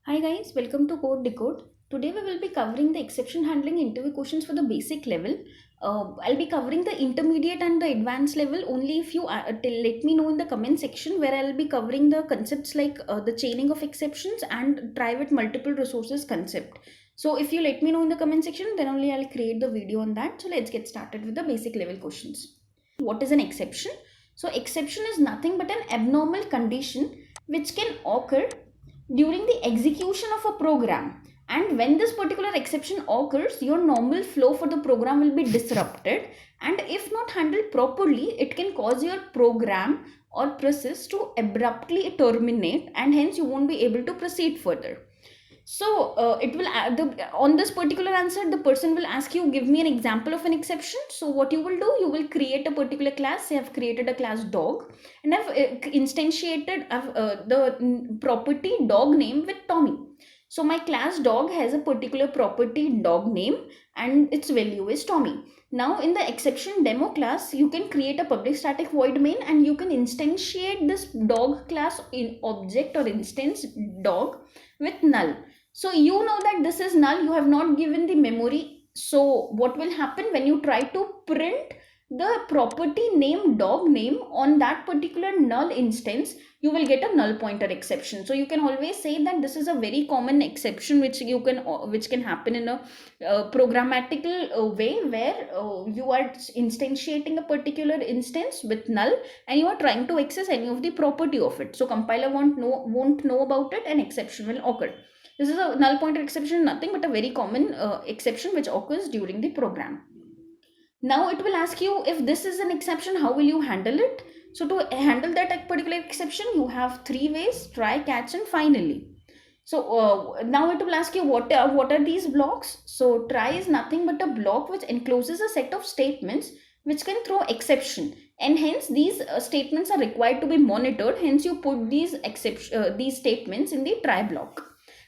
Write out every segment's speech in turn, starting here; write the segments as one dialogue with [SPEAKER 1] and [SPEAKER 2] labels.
[SPEAKER 1] Hi guys, welcome to Code Decode. Today we will be covering the exception handling interview questions for the basic level. I'll be covering the intermediate and the advanced level only if you let me know in the comment section, where I'll be covering the concepts like the chaining of exceptions and try with multiple resources concept. So if you let me know in the comment section, then only I'll create the video on that. So let's get started with the basic level questions. What is an exception? So exception is nothing but an abnormal condition which can occur during the execution of a program, and when this particular exception occurs, your normal flow for the program will be disrupted, and if not handled properly, it can cause your program or process to abruptly terminate, and hence you won't be able to proceed further. So it will on this particular answer, the person will ask you, give me an example of an exception. So what you will do, you will create a particular class. Say I've created a class dog, and I've instantiated the property dog name with Tommy. So my class dog has a particular property dog name, and its value is Tommy. Now in the exception demo class, you can create a public static void main, and you can instantiate this dog class in object or instance dog with null. So you know that this is null, you have not given the memory. So what will happen when you try to print the property name dog name on that particular null instance, you will get a null pointer exception. So you can always say that this is a very common exception which can happen in a programmatical way, where you are instantiating a particular instance with null and you are trying to access any of the property of it. So compiler won't know about it, and exception will occur. This is a null pointer exception, nothing but a very common exception which occurs during the program. Now it will ask you, if this is an exception, how will you handle it? So to handle that particular exception, you have three ways: try, catch, and finally. So now it will ask you, what are these blocks? So try is nothing but a block which encloses a set of statements which can throw exception, and hence these statements are required to be monitored. Hence you put these statements in the try block.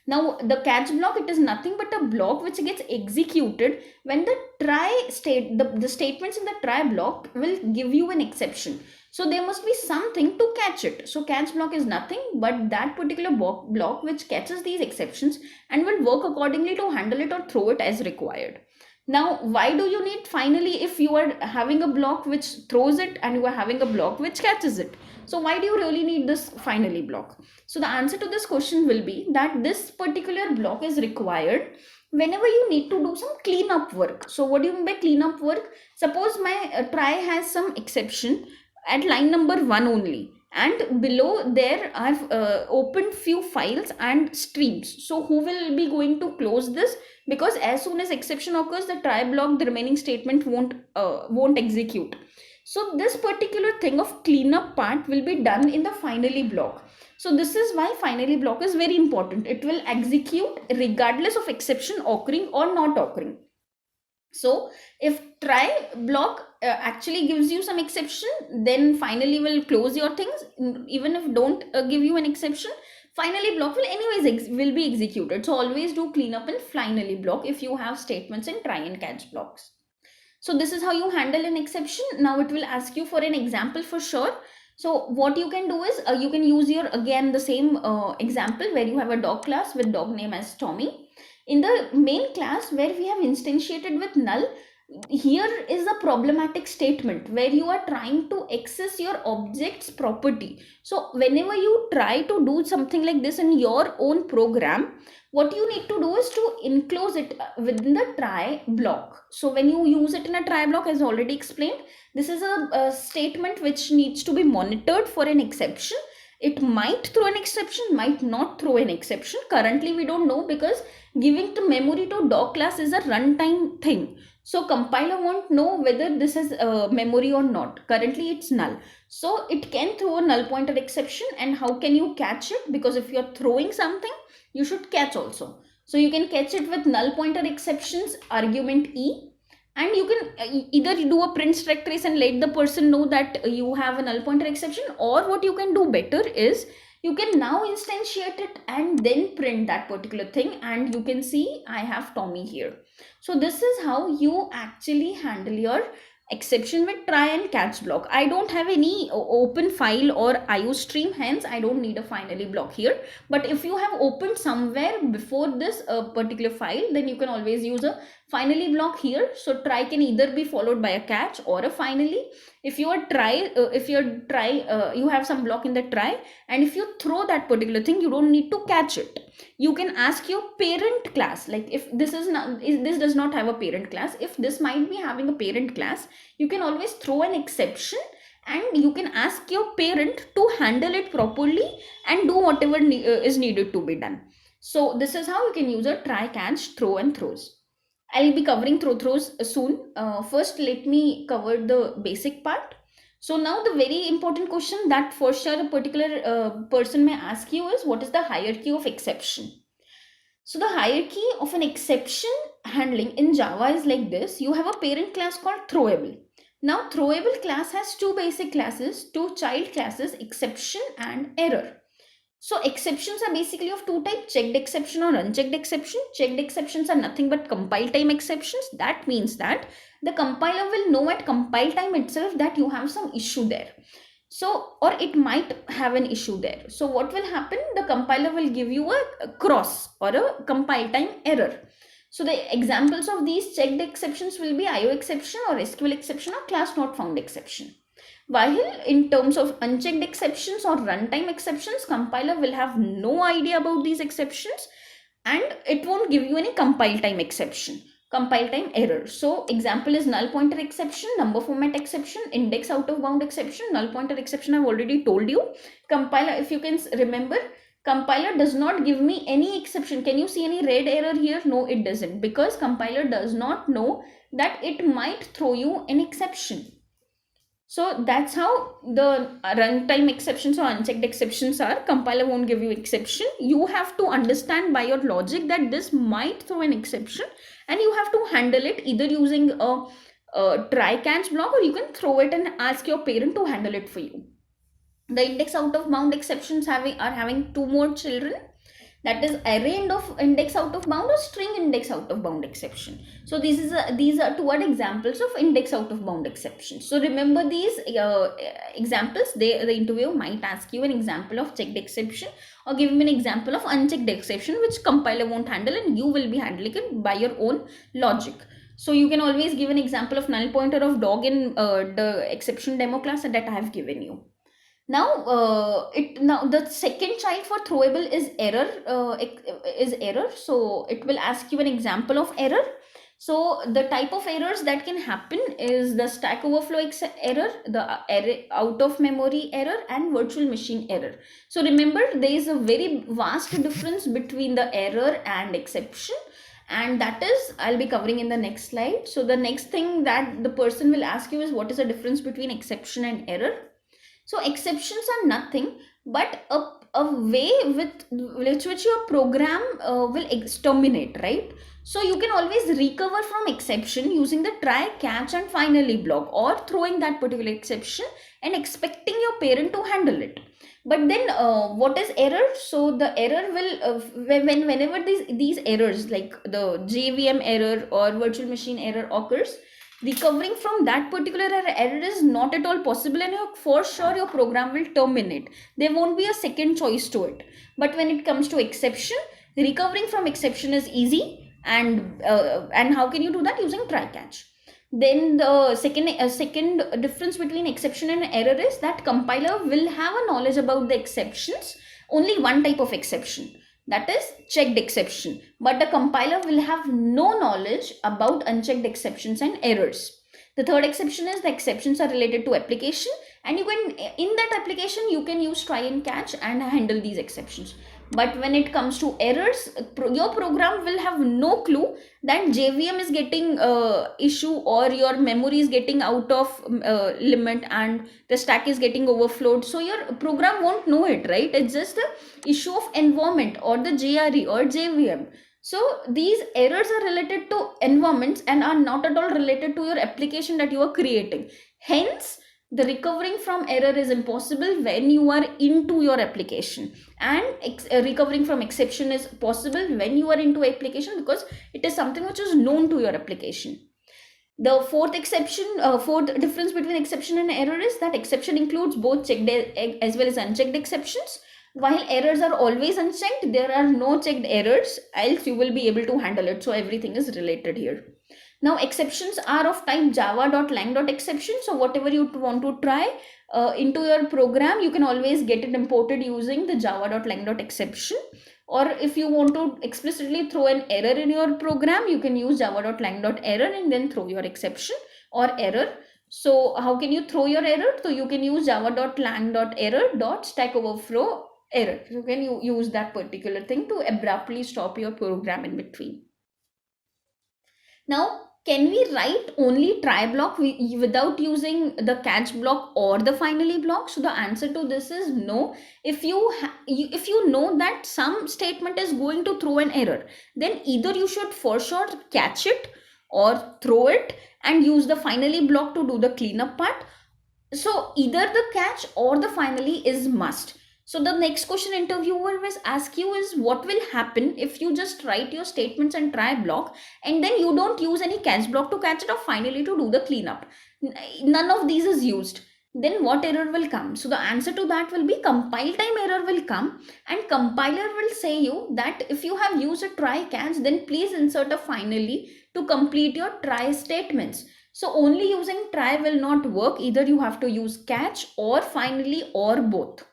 [SPEAKER 1] Now the catch block, it is nothing but a block which gets executed when the try state, the statements in the try block will give you an exception. So there must be something to catch it. So catch block is nothing but that particular block which catches these exceptions and will work accordingly to handle it or throw it as required. Now, why do you need finally if you are having a block which throws it and you are having a block which catches it? So why do you really need this finally block? So the answer to this question will be that this particular block is required whenever you need to do some cleanup work. So what do you mean by cleanup work? Suppose my try has some exception at line number 1 only, and below there I've opened few files and streams. So who will be going to close this? Because as soon as exception occurs, the try block, the remaining statement won't execute. So this particular thing of cleanup part will be done in the finally block. So this is why finally block is very important. It will execute regardless of exception occurring or not occurring. So if try block actually gives you some exception, then finally will close your things. Even if don't give you an exception, finally block will anyways will be executed. So always do cleanup in finally block if you have statements in try and catch blocks. So this is how you handle an exception. Now it will ask you for an example for sure. So what you can do is you can use your again the same example where you have a dog class with dog name as Tommy. In the main class where we have instantiated with null, here is a problematic statement where you are trying to access your object's property. So whenever you try to do something like this in your own program, what you need to do is to enclose it within the try block. So when you use it in a try block, as already explained, this is a statement which needs to be monitored for an exception. It might throw an exception, might not throw an exception. Currently we don't know, because giving the memory to dog class is a runtime thing. So compiler won't know whether this is memory or not. Currently it's null. So it can throw a null pointer exception. And how can you catch it? Because if you're throwing something, you should catch also. So you can catch it with null pointer exceptions argument E, and you can either do a print stack trace and let the person know that you have a null pointer exception, or what you can do better is you can now instantiate it and then print that particular thing, and you can see I have Tommy here. So this is how you actually handle your exception with try and catch block. I don't have any open file or IO stream, hence I don't need a finally block here. But if you have opened somewhere before this particular file, then you can always use a finally block here. So try can either be followed by a catch or a finally. If you are you have some block in the try, and if you throw that particular thing, you don't need to catch it. You can ask your parent class, like if this is not, if this does not have a parent class, if this might be having a parent class, you can always throw an exception and you can ask your parent to handle it properly and do whatever is needed to be done. So this is how you can use a try, catch, throw and throws. I'll be covering throws soon. First, let me cover the basic part. So now the very important question that for sure a particular person may ask you is, what is the hierarchy of exception? So the hierarchy of an exception handling in Java is like this. You have a parent class called throwable. Now throwable class has two basic classes, two child classes, exception and error. So exceptions are basically of two types, checked exception or unchecked exception. Checked exceptions are nothing but compile time exceptions. That means that the compiler will know at compile time itself that you have some issue there. So, or it might have an issue there. So what will happen? The compiler will give you a cross or a compile time error. So the examples of these checked exceptions will be IO exception or SQL exception or class not found exception. While in terms of unchecked exceptions or runtime exceptions, compiler will have no idea about these exceptions and it won't give you any compile time exception, compile time error. So example is null pointer exception, number format exception, index out of bound exception. Null pointer exception I've already told you. Compiler, if you can remember, compiler does not give me any exception. Can you see any red error here? No, it doesn't, because compiler does not know that it might throw you an exception. So that's how the runtime exceptions or unchecked exceptions are. Compiler won't give you exception. You have to understand by your logic that this might throw an exception and you have to handle it either using a try catch block, or you can throw it and ask your parent to handle it for you. The index out of bound exceptions are having two more children. That is array index out of bound or string index out of bound exception. So these are two examples of index out of bound exception. So remember these examples. The interviewer might ask you an example of checked exception or give him an example of unchecked exception, which compiler won't handle and you will be handling it by your own logic. So you can always give an example of null pointer of dog in the exception demo class that I have given you. Now the second child for throwable is error. So it will ask you an example of error. So the type of errors that can happen is the stack overflow error, the error out of memory error, and virtual machine error. So remember, there is a very vast difference between the error and exception, and that is I'll be covering in the next slide. So the next thing that the person will ask you is, what is the difference between exception and error? So exceptions are nothing but a way with which your program will terminate, right? So you can always recover from exception using the try, catch and finally block, or throwing that particular exception and expecting your parent to handle it. But then what is error? So the error will whenever these errors like the JVM error or virtual machine error occurs, recovering from that particular error is not at all possible, and for sure your program will terminate. There won't be a second choice to it. But when it comes to exception, recovering from exception is easy, and how can you do that? Using try catch. Then the second difference between exception and error is that compiler will have a knowledge about the exceptions, only one type of exception, that is checked exception, but the compiler will have no knowledge about unchecked exceptions and errors. The third exception is the exceptions are related to application, and you can, in that application you can use try and catch and handle these exceptions. But when it comes to errors, your program will have no clue that JVM is getting issue, or your memory is getting out of limit and the stack is getting overflowed. So your program won't know it, right? It's just the issue of environment or the JRE or JVM. So these errors are related to environments and are not at all related to your application that you are creating. Hence, the recovering from error is impossible when you are into your application, and recovering from exception is possible when you are into application, because it is something which is known to your application. The fourth difference between exception and error is that exception includes both checked as well as unchecked exceptions. While errors are always unchecked, there are no checked errors, else you will be able to handle it. So everything is related here. Now exceptions are of type java.lang.exception. So whatever you want to try into your program, you can always get it imported using the java.lang.exception. Or if you want to explicitly throw an error in your program, you can use java.lang.error and then throw your exception or error. So how can you throw your error? So you can use java.lang.error.stackoverflow error. You can use that particular thing to abruptly stop your program in between. Now, can we write only try block without using the catch block or the finally block? So the answer to this is no. If you know that some statement is going to throw an error, then either you should for sure catch it or throw it and use the finally block to do the cleanup part. So either the catch or the finally is must. So the next question interviewer will ask you is what will happen if you just write your statements and try block and then you don't use any catch block to catch it or finally to do the cleanup. None of these is used. Then what error will come? So the answer to that will be compile time error will come, and compiler will say you that if you have used a try catch, then please insert a finally to complete your try statements. So only using try will not work. Either you have to use catch or finally or both.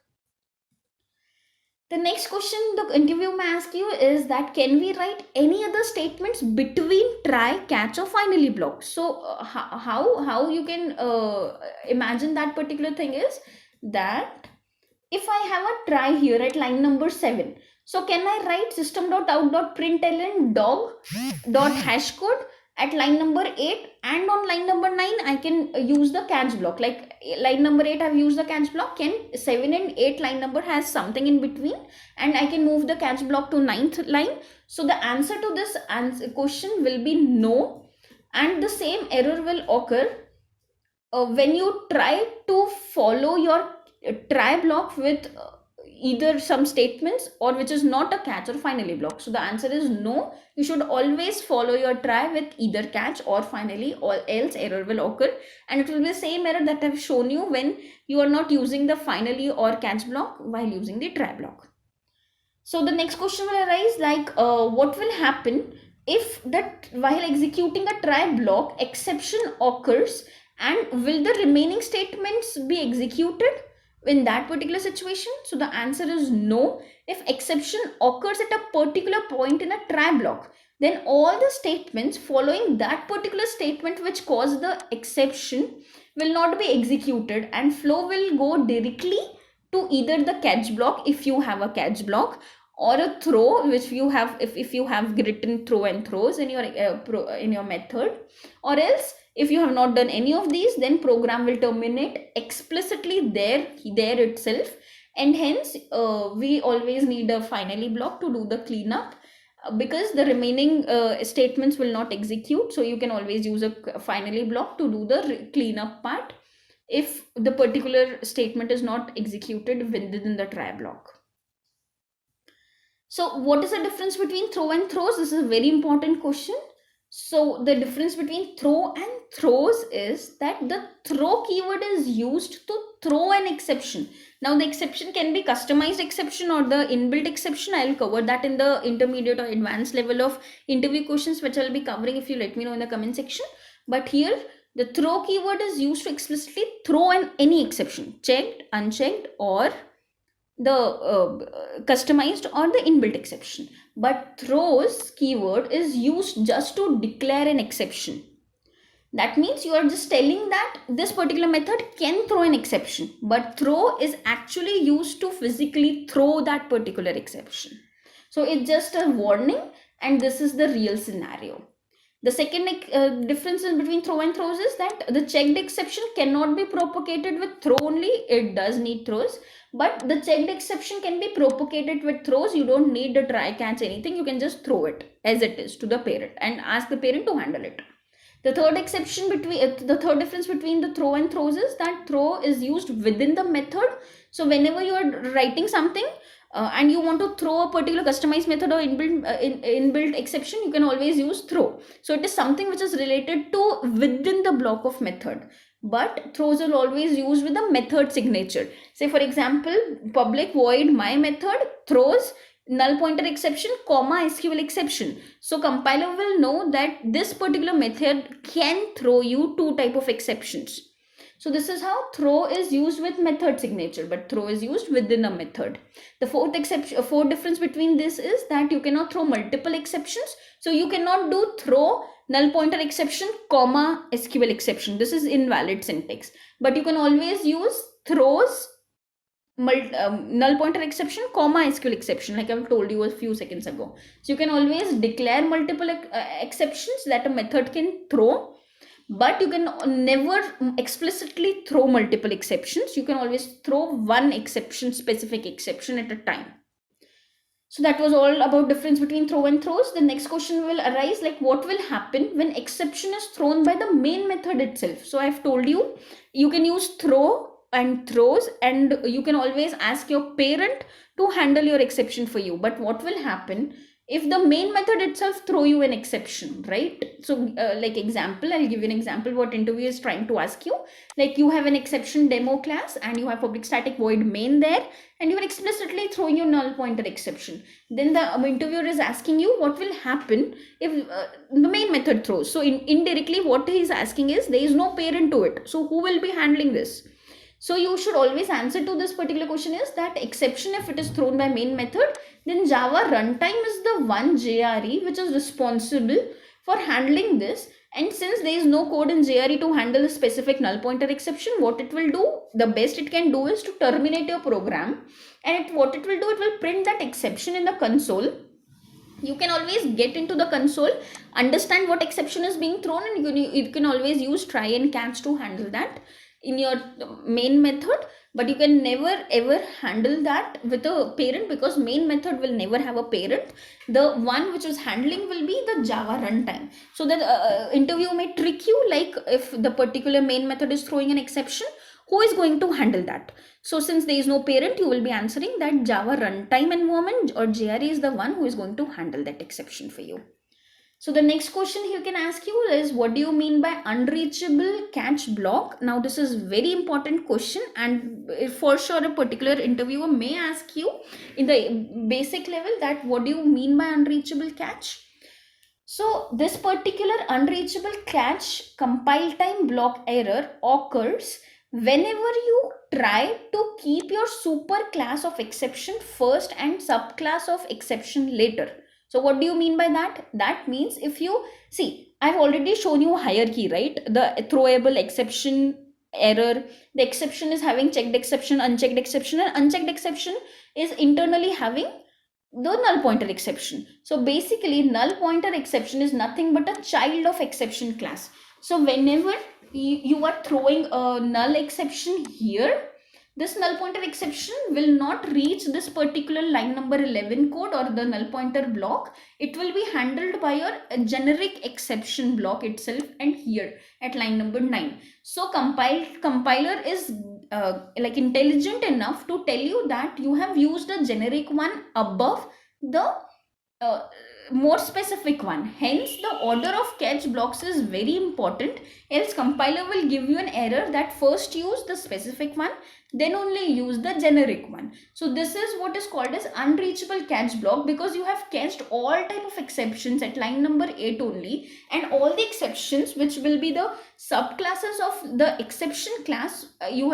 [SPEAKER 1] The next question the interview may ask you is that can we write any other statements between try, catch or finally block? So how you can imagine that particular thing is that if I have a try here at line number 7, so can I write system.out.println dog.hashcode at line number 8, and on line number 9 I can use the catch block. Like line number 8 I've used the catch block, can 7 and 8 line number has something in between and I can move the catch block to 9th line. So the answer to this question will be no, and the same error will occur when you try to follow your try block with either some statements or which is not a catch or finally block. So the answer is no. You should always follow your try with either catch or finally, or else error will occur, and it will be the same error that I've shown you when you are not using the finally or catch block while using the try block. So the next question will arise like what will happen if that while executing a try block exception occurs, and will the remaining statements be executed in that particular situation? So the answer is no. If exception occurs at a particular point in a try block, then all the statements following that particular statement which caused the exception will not be executed, and flow will go directly to either the catch block if you have a catch block, or a throw which you have if you have written throw and throws in your method, or else if you have not done any of these, then program will terminate explicitly there itself, and hence we always need a finally block to do the cleanup because the remaining statements will not execute. So you can always use a finally block to do the cleanup part if the particular statement is not executed within the try block. So what is the difference between throw and throws? This is a very important question. So the difference between throw and throws is that the throw keyword is used to throw an exception. Now the exception can be customized exception or the inbuilt exception. I will cover that in the intermediate or advanced level of interview questions, which I will be covering if you let me know in the comment section. But here the throw keyword is used to explicitly throw any exception, checked, unchecked, or the customized or the inbuilt exception. But throws keyword is used just to declare an exception. That means you are just telling that this particular method can throw an exception, but throw is actually used to physically throw that particular exception. So it's just a warning, and this is the real scenario. The second difference between throw and throws is that the checked exception cannot be propagated with throw only. It does need throws, but the checked exception can be propagated with throws. You don't need the try catch anything. You can just throw it as it is to the parent and ask the parent to handle it. The third difference between the throw and throws is that throw is used within the method. So whenever you are writing something, and you want to throw a particular customized method or inbuilt exception, you can always use throw. So it is something which is related to within the block of method, but throws are always used with the method signature. Say for example, public void my method throws null pointer exception comma SQL exception. So compiler will know that this particular method can throw you two type of exceptions. So this is how throw is used with method signature, but throw is used within a method. The fourth difference between this is that you cannot throw multiple exceptions. So you cannot do throw null pointer exception comma SQL exception. This is invalid syntax. But you can always use throws null pointer exception comma SQL exception, like I've told you a few seconds ago. So you can always declare multiple exceptions that a method can throw, but you can never explicitly throw multiple exceptions. You can always throw one exception, specific exception at a time. So that was all about difference between throw and throws. The next question will arise, like what will happen when exception is thrown by the main method itself. So I've told you, you can use throw and throws, and you can always ask your parent to handle your exception for you. But what will happen if the main method itself throw you an exception, right? So like example, I'll give you an example what interviewer is trying to ask you. Like you have an exception demo class and you have public static void main there, and you are explicitly throwing your null pointer exception. Then the interviewer is asking you what will happen if the main method throws. So indirectly what he is asking is, there is no parent to it, so who will be handling this? So you should always answer to this particular question is that exception, if it is thrown by main method, then Java runtime is the one JRE which is responsible for handling this. And since there is no code in JRE to handle a specific null pointer exception, what it will do, the best it can do is to terminate your program. And what it will do, it will print that exception in the console. You can always get into the console, understand what exception is being thrown, and you can always use try and catch to handle that in your main method. But you can never ever handle that with a parent, because main method will never have a parent. The one which is handling will be the Java runtime. So that interview may trick you, like if the particular main method is throwing an exception, who is going to handle that? So since there is no parent, you will be answering that Java runtime environment or JRE is the one who is going to handle that exception for you. So the next question he can ask you is, what do you mean by unreachable catch block? Now this is very important question, and for sure a particular interviewer may ask you in the basic level that what do you mean by unreachable catch? So this particular unreachable catch compile time block error occurs whenever you try to keep your super class of exception first and subclass of exception later. So what do you mean by that? That means if you see, I've already shown you a hierarchy, right? The throwable exception error, the exception is having checked exception, unchecked exception, and unchecked exception is internally having the null pointer exception. So basically null pointer exception is nothing but a child of exception class. So whenever you are throwing a null exception here, this null pointer exception will not reach this particular line number 11 code or the null pointer block. It will be handled by your generic exception block itself, and here at line number 9. So compiler is like intelligent enough to tell you that you have used a generic one above the more specific one. Hence the order of catch blocks is very important, else compiler will give you an error that first use the specific one, then only use the generic one. So this is what is called as unreachable catch block, because you have catched all type of exceptions at line number 8 only, and all the exceptions which will be the subclasses of the exception class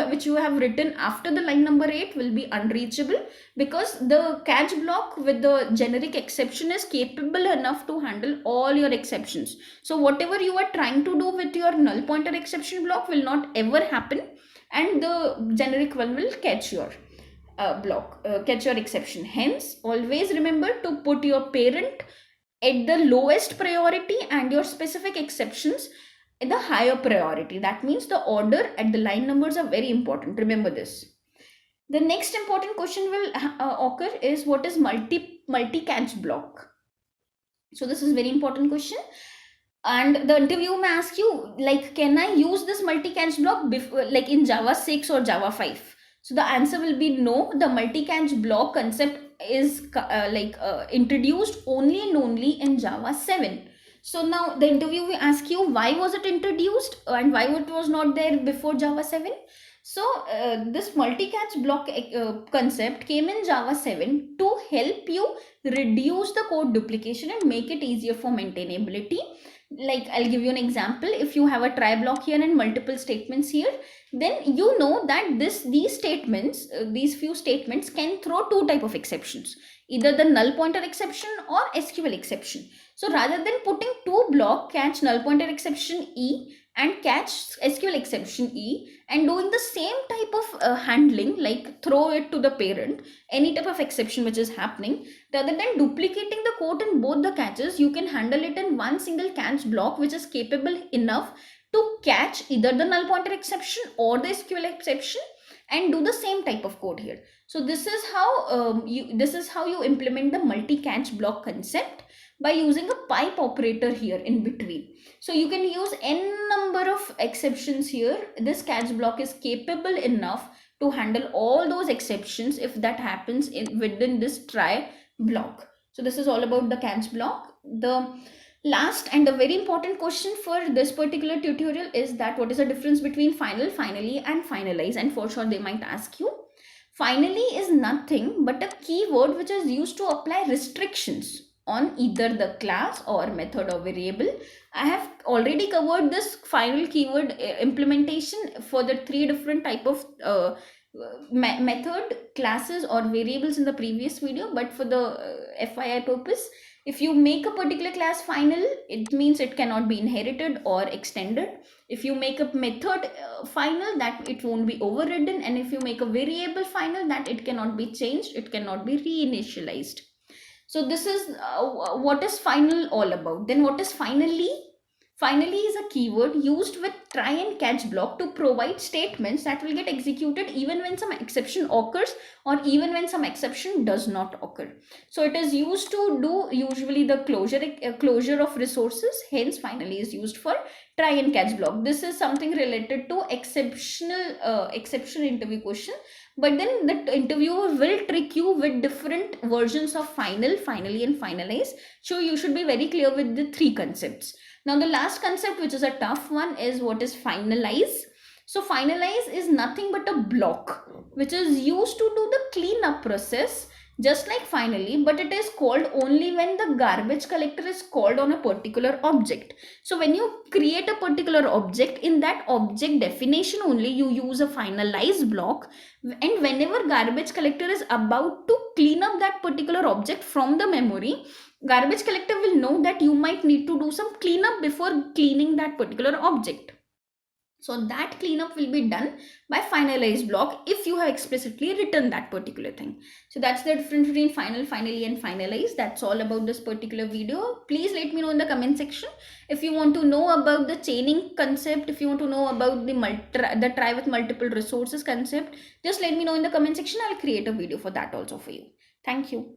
[SPEAKER 1] which you have written after the line number 8 will be unreachable, because the catch block with the generic exception is capable enough to handle all your exceptions. So whatever you are trying to do with your null pointer exception block will not ever happen, and the generic one will catch your catch your exception. Hence always remember to put your parent at the lowest priority and your specific exceptions at the higher priority. That means the order at the line numbers are very important. Remember this. The next important question will occur is, what is multi-catch block? So this is very important question, and the interview may ask you, like, can I use this multi-catch block before, like in Java 6 or Java 5? So the answer will be no. The multi-catch block concept is introduced only and only in Java 7. So now the interview will ask you why was it introduced and why it was not there before Java 7. So this multi-catch block concept came in Java 7 to help you reduce the code duplication and make it easier for maintainability. Like I'll give you an example. If you have a try block here and multiple statements here, then you know that these statements, these few statements can throw two type of exceptions, either the null pointer exception or SQL exception. So rather than putting two block, catch null pointer exception E and catch SQL exception E, and doing the same type of handling, like throw it to the parent, any type of exception which is happening, rather than duplicating the code in both the catches, you can handle it in one single catch block which is capable enough to catch either the null pointer exception or the SQL exception and do the same type of code here. So this is how you implement the multi-catch block concept, by using a pipe operator here in between. So you can use n number of exceptions here. This catch block is capable enough to handle all those exceptions if that happens within this try block. So this is all about the catch block. The last and a very important question for this particular tutorial is that what is the difference between final, finally and finalize, and for sure they might ask you. Finally is nothing but a keyword which is used to apply restrictions on either the class or method or variable. I have already covered this final keyword implementation for the three different type of method, classes or variables in the previous video, but for the FYI purpose, if you make a particular class final, it means it cannot be inherited or extended. If you make a method final, that it won't be overridden, and if you make a variable final, that it cannot be changed, it cannot be reinitialized. So this is what is final all about. Then what is finally? Finally is a keyword used with try and catch block to provide statements that will get executed even when some exception occurs or even when some exception does not occur. So it is used to do usually the closure of resources. Hence finally is used for try and catch block. This is something related to exception interview question. But then the interviewer will trick you with different versions of final, finally and finalize. So you should be very clear with the three concepts. Now the last concept, which is a tough one, is what is finalize. So finalize is nothing but a block which is used to do the cleanup process, just like finally, but it is called only when the garbage collector is called on a particular object. So when you create a particular object, in that object definition only you use a finalize block, and whenever garbage collector is about to clean up that particular object from the memory, garbage collector will know that you might need to do some cleanup before cleaning that particular object. So that cleanup will be done by finalize block if you have explicitly written that particular thing. So that's the difference between final, finally and finalize. That's all about this particular video. Please let me know in the comment section if you want to know about the chaining concept, if you want to know about the try with multiple resources concept. Just let me know in the comment section. I'll create a video for that also for you. Thank you.